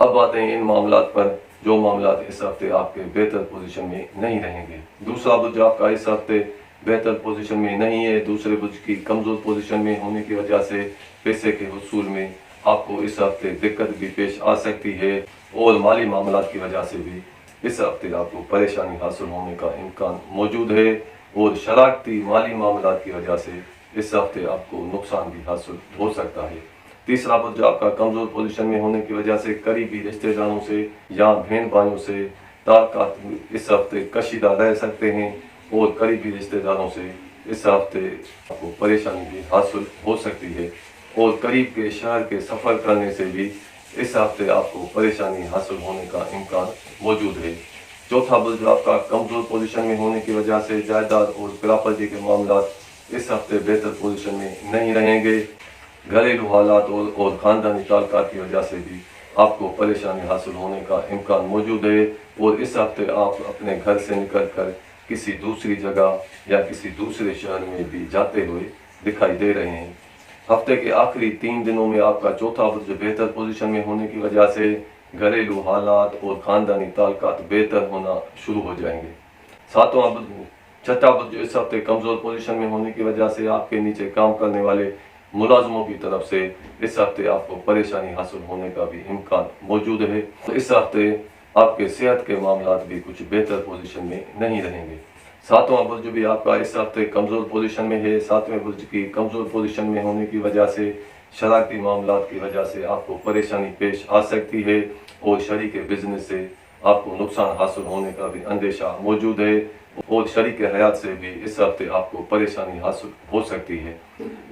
اب آتے ہیں ان معاملات پر جو معاملات اس ہفتے آپ کے بہتر پوزیشن میں نہیں رہیں گے۔ دوسرا برج آپ کا اس ہفتے بہتر پوزیشن میں نہیں ہے۔ دوسرے برج کی کمزور پوزیشن میں ہونے کی وجہ سے پیسے کے حصول میں آپ کو اس ہفتے دقت بھی پیش آ سکتی ہے، اور مالی معاملات کی وجہ سے بھی اس ہفتے آپ کو پریشانی حاصل ہونے کا امکان موجود ہے، اور شراکتی مالی معاملات کی وجہ سے اس ہفتے آپ کو نقصان بھی حاصل ہو سکتا ہے۔ تیسرا برج آپ کا کمزور پوزیشن میں ہونے کی وجہ سے قریبی رشتہ داروں سے یا بہن بھائیوں سے تعلقات اس ہفتے کشیدہ رہ سکتے ہیں، اور قریبی رشتہ داروں سے اس ہفتے آپ کو پریشانی بھی حاصل ہو سکتی ہے، اور قریب کے شہر کے سفر کرنے سے بھی اس ہفتے آپ کو پریشانی حاصل ہونے کا امکان موجود ہے۔ چوتھا برج آپ کا کمزور پوزیشن میں ہونے کی وجہ سے جائیداد اور پراپرٹی کے معاملات اس ہفتے بہتر پوزیشن میں نہیں رہیں گے۔ گھریلو حالات اور خاندانی تعلقات کی وجہ سے بھی آپ کو پریشانی حاصل ہونے کا امکان موجود ہے، اور اس ہفتے آپ اپنے گھر سے نکل کر کسی دوسری جگہ یا کسی دوسرے شہر میں بھی جاتے ہوئے دکھائی دے رہے ہیں۔ ہفتے کے آخری 3 دنوں میں آپ کا چوتھا برج بہتر پوزیشن میں ہونے کی وجہ سے گھریلو حالات اور خاندانی تعلقات بہتر ہونا شروع ہو جائیں گے۔ چھٹا برج اس ہفتے کمزور پوزیشن میں ہونے کی وجہ سے آپ کے نیچے کام کرنے والے ملازموں کی طرف سے اس ہفتے آپ کو پریشانی حاصل ہونے کا بھی امکان موجود ہے۔ اس ہفتے آپ کے صحت کے معاملات بھی کچھ بہتر پوزیشن میں نہیں رہیں گے۔ 7واں برج بھی آپ کا اس ہفتے کمزور پوزیشن میں ہے۔ 7ویں برج کی کمزور پوزیشن میں ہونے کی وجہ سے شراکتی معاملات کی وجہ سے آپ کو پریشانی پیش آ سکتی ہے، اور شریک بزنس سے آپ کو نقصان حاصل ہونے کا بھی اندیشہ موجود ہے، اور شریک حیات سے بھی اس ہفتے آپ کو پریشانی حاصل ہو سکتی ہے۔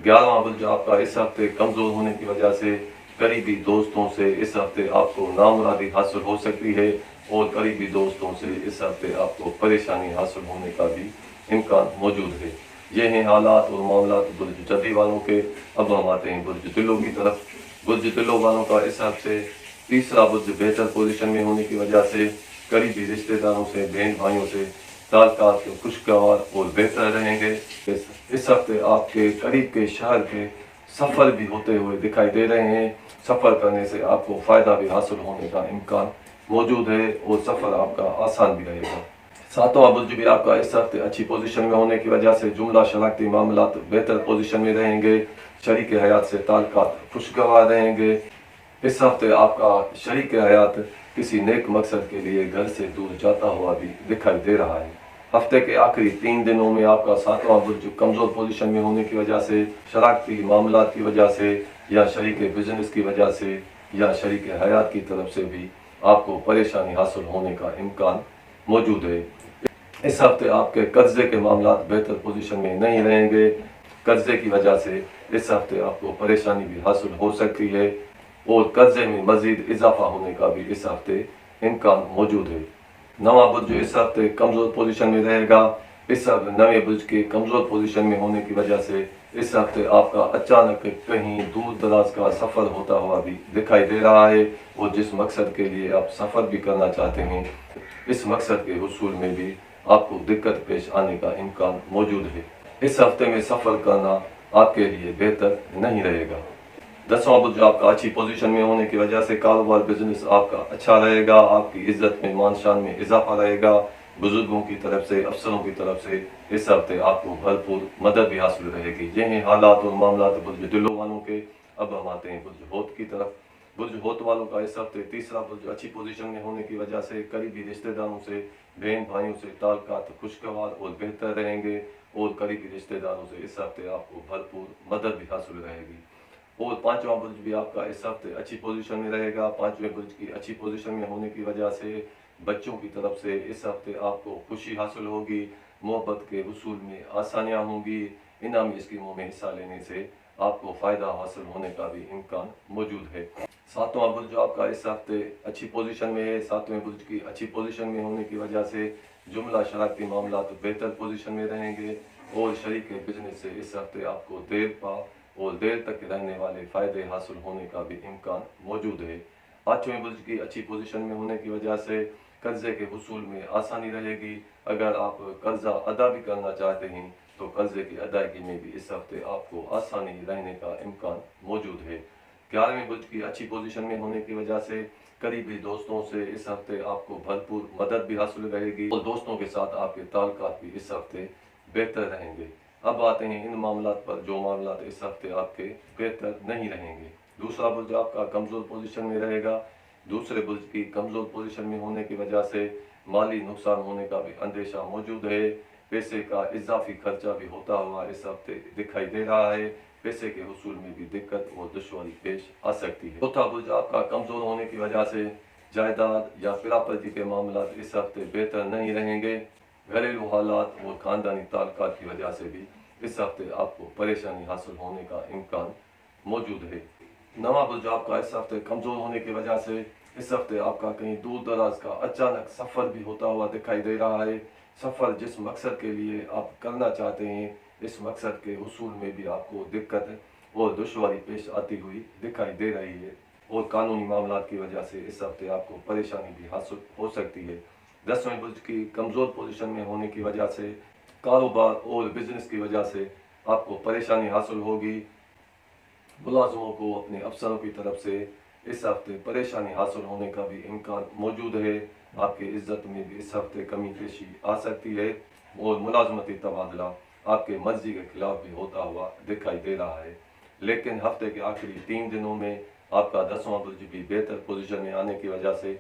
11واں برج آپ کا اس ہفتے کمزور ہونے کی وجہ سے قریبی دوستوں سے اس ہفتے آپ کو نامرادی حاصل ہو سکتی ہے، اور قریبی دوستوں سے اس ہفتے آپ کو پریشانی حاصل ہونے کا بھی امکان موجود ہے۔ یہ ہیں حالات اور معاملات برج جدی والوں کے۔ اب ہم آتے ہیں برج تلو کی طرف۔ برج تلو والوں کا اس ہفتے تیسرا برج بہتر پوزیشن میں ہونے کی وجہ سے قریبی رشتہ داروں سے، بہن بھائیوں سے تعلقات خوشگوار اور بہتر رہیں گے۔ اس ہفتے آپ کے قریب کے شہر کے سفر بھی ہوتے ہوئے دکھائی دے رہے ہیں۔ سفر کرنے سے آپ کو فائدہ بھی حاصل ہونے کا امکان موجود ہے، اور سفر آپ کا آسان بھی رہے گا۔ 7واں برج بھی آپ کا اس ہفتے اچھی پوزیشن میں ہونے کی وجہ سے جملہ شراکتی معاملات بہتر پوزیشن میں رہیں گے۔ شریک حیات سے تعلقات خوشگوار رہیں گے۔ اس ہفتے آپ کا شریک حیات کسی نیک مقصد کے لیے گھر سے دور جاتا ہوا بھی دکھائی دے رہا ہے۔ ہفتے کے آخری 3 دنوں میں آپ کا 7واں برج کمزور پوزیشن میں ہونے کی وجہ سے، شراکتی معاملات کی وجہ سے، یا شریک بزنس کی وجہ سے، یا شریک حیات کی طرف سے بھی آپ کو پریشانی حاصل ہونے کا امکان موجود ہے۔ اس ہفتے آپ کے قرضے کے معاملات بہتر پوزیشن میں نہیں رہیں گے۔ कर्जे की वजह से इस हफ्ते आपको परेशानी भी हासिल हो सकती है और कर्जे में मजीद इजाफा होने का भी इस हफ्ते इम्कान मौजूद है। नवा बुर्ज इस हफ्ते कमज़ोर पोजीशन में रहेगा। इस हफ्ते नवे बुर्ज के कमज़ोर पोजीशन में होने की वजह से इस हफ्ते आपका अचानक कहीं दूर दराज का सफ़र होता हुआ भी दिखाई दे रहा है और जिस मकसद के लिए आप सफ़र भी करना चाहते हैं इस मकसद के हुसूल में भी आपको दिक्कत पेश आने का इम्कान मौजूद है। इस हफ्ते में सफ़र करना आपके लिए बेहतर नहीं रहेगा। 10वां बुर्ज आपका अच्छी पोजीशन में होने की वजह से कारोबार बिजनेस आपका अच्छा रहेगा। आपकी इज्जत में मान शान में इजाफा रहेगा। बुजुर्गों की तरफ से अफसरों की तरफ से इस हफ्ते आपको भरपूर मदद भी हासिल रहेगी। ये हैं हालात और मामलात बुर्ज दिलों वालों के। अब हम आते हैं बुर्ज होत की तरफ। बुर्ज होत वालों का इस हफ्ते तीसरा बुर्ज अच्छी पोजीशन में होने की वजह से करीबी रिश्तेदारों से बहन भाइयों से ताल्लुकात खुशगवार और बेहतर रहेंगे और करीबी रिश्तेदारों से इस हफ्ते आपको भरपूर मदद भी हासिल रहेगी। और 5वां बुर्ज भी आपका इस हफ्ते अच्छी पोजीशन में रहेगा। 5वें बुर्ज की अच्छी पोजीशन में होने की वजह से बच्चों की तरफ से इस हफ्ते आपको खुशी हासिल होगी। मोहब्बत के हुसूल में आसानियाँ होंगी। इनामी स्कीमों में हिस्सा लेने से आपको फ़ायदा हासिल होने का भी इम्कान मौजूद है। 7वां बुर्ज आपका इस हफ्ते अच्छी पोजीशन में है। 7वें बुर्ज की अच्छी पोजीशन में होने की वजह से जुमला शरारती मामला तो बेहतर पोजीशन में रहेंगे और शरीक बिजनेस से इस हफ्ते आपको देर पा और देर तक रहने वाले फ़ायदे हासिल होने का भी इम्कान मौजूद है। 8वें बुर्ज की अच्छी पोजीशन में होने की वजह से कर्जे के हुसूल में आसानी रहेगी। अगर आप कर्जा अदा भी करना चाहते हैं तो कर्जे की अदायगी में भी इस हफ्ते आपको आसानी रहने का इम्कान मौजूद है। 11वें बुर्ज की अच्छी पोजीशन में होने की वजह से करीबी दोस्तों से इस हफ्ते आपको भरपूर मदद भी हासिल रहेगी और दोस्तों के साथ आपके ताल्लुकात भी इस हफ्ते बेहतर रहेंगे। अब आते हैं इन मामलात पर जो मामलात इस हफ्ते आपके बेहतर नहीं रहेंगे। दूसरा बुर्ज आपका कमज़ोर पोजीशन में रहेगा। दूसरे बुर्ज की कमज़ोर पोजीशन में होने की वजह से माली नुकसान होने का भी अंदेशा मौजूद है। पैसे का इजाफी खर्चा भी होता हुआ इस हफ्ते दिखाई दे रहा है। पैसे के हुसूल में भी दिक्कत और दुश्वारी पेश आ सकती है। चौथा बुर्ज आपका कमज़ोर होने की वजह से जायदाद या प्रॉपर्टी के मामला इस हफ्ते बेहतर नहीं रहेंगे। घरेलू हालात और ख़ानदानी ताल्लुकात की वजह से भी इस हफ्ते आपको परेशानी हासिल होने का इम्कान मौजूद है। नवा बुर्ज आपका इस हफ्ते कमज़ोर होने की वजह से इस हफ्ते आपका कहीं दूर दराज का अचानक सफ़र भी होता हुआ दिखाई दे रहा है। सफ़र जिस मकसद के लिए आप करना चाहते हैं इस मकसद के हुसूल में भी आपको दिक्कत और दुश्वारी पेश आती हुई दिखाई दे रही है और कानूनी मामलात की वजह से इस हफ्ते आपको परेशानी भी हासिल हो सकती है। 10वें बुर्ज की कमज़ोर पोजीशन में होने की वजह से कारोबार और बिजनेस की वजह से आपको परेशानी हासिल होगी। मुलाजमों को अपने अफसरों की तरफ से इस हफ्ते परेशानी हासिल होने का भी इम्कान मौजूद है। आपकी इज्जत में भी इस हफ्ते कमी पेशी आ सकती है और मुलाजमती तबादला आपके मर्जी के खिलाफ भी होता हुआ दिखाई दे रहा है। लेकिन हफ्ते के आखिरी 3 दिनों में आपका 10वां बुर्ज भी बेहतर पोजीशन में आने की वजह से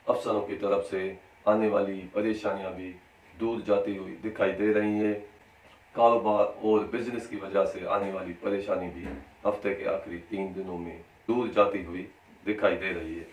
अफसरों की तरफ से आने वाली परेशानियां भी दूर जाती हुई दिखाई दे रही है। कारोबार और बिजनेस की वजह से आने वाली परेशानी भी हफ्ते के आखिरी 3 दिनों में दूर जाती हुई दिखाई दे रही है।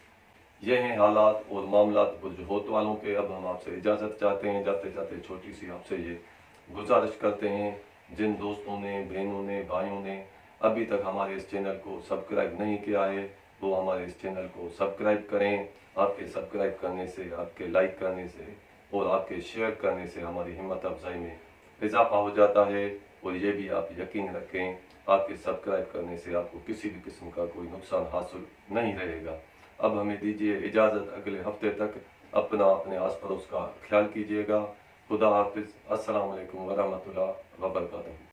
ये हैं हालात और मामलात बुर्ज होत वालों के। अब हम आपसे इजाज़त चाहते हैं। जाते जाते छोटी सी आपसे ये गुजारिश करते हैं, जिन दोस्तों ने, बहनों ने, भाइयों ने अभी तक हमारे इस चैनल को सब्सक्राइब नहीं किया है वो हमारे इस चैनल को सब्सक्राइब करें। आपके सब्सक्राइब करने से, आपके लाइक करने से और आपके शेयर करने से हमारी हिम्मत अफजाई में इजाफा हो जाता है। और ये भी आप यकीन रखें आपके सब्सक्राइब करने से आपको किसी भी किस्म का कोई नुकसान हासिल नहीं रहेगा। अब हमें दीजिए इजाज़त। अगले हफ्ते तक अपना अपने आस पड़ोस का ख्याल कीजिएगा। खुदा हाफिज़। अस्सलाम वालेकुम वरहमतुल्लाह वबरकातुहू।